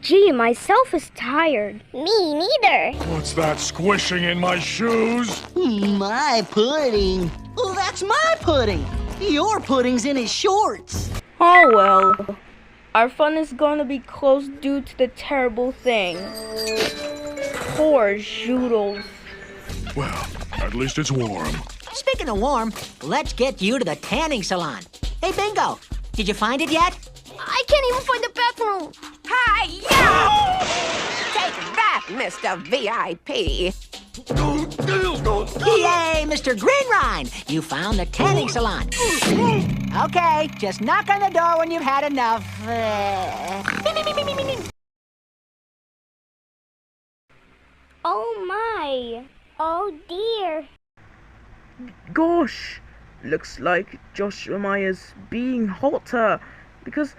Gee, myself is tired. Me neither. What's that squishing in my shoes? My pudding. Oh, that's my pudding. Your pudding's in his shorts. Oh well. Our fun is gonna be closed due to the terrible thing. Poor Zoodles. Well, at least it's warm. Speaking of warm, let's get you to the tanning salon. Hey, Bingo, did you find it yet? I can't even find the bathroom. Hi-ya! Take that, Mr. VIP. Yay, Mr. Greenrind! You found the tanning salon. Okay, just knock on the door when you've had enough. Oh my. Oh dear. Gosh, looks like Joshua Myers being hotter because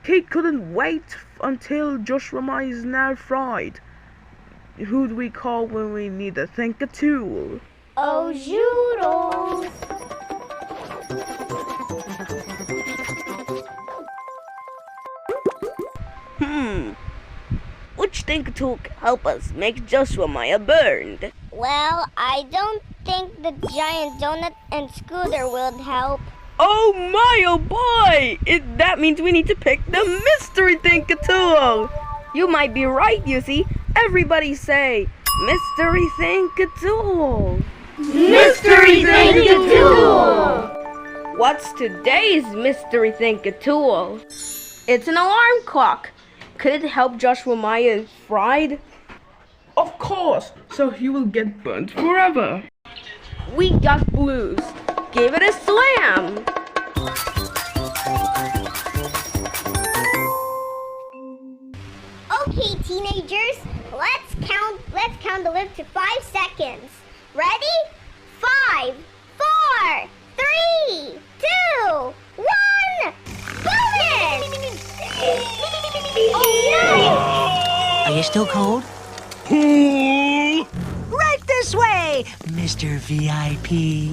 Kate couldn't wait until Joshua Myers now fried. Who do we call when we need to think a tool? Oh, Zoodles. Which think tool can help us make Joshua Meyer burned? Well, I don't think the giant donut and scooter will help. Oh my, oh boy! That means we need to pick the mystery thinker tool! You might be right, you see. Everybody say, mystery thinker tool! Mystery thinker tool! What's today's mystery thinker tool? It's an alarm clock. Could it help Joshua Meyer fried? Of course, so he will get burnt forever. We got blues. Give it a slam! Okay, teenagers, let's count the lift to 5 seconds. Ready? 5, 4, 3, 2, 1, bonus! Oh no! Are you still cold? Pool! Right this way, Mr. VIP.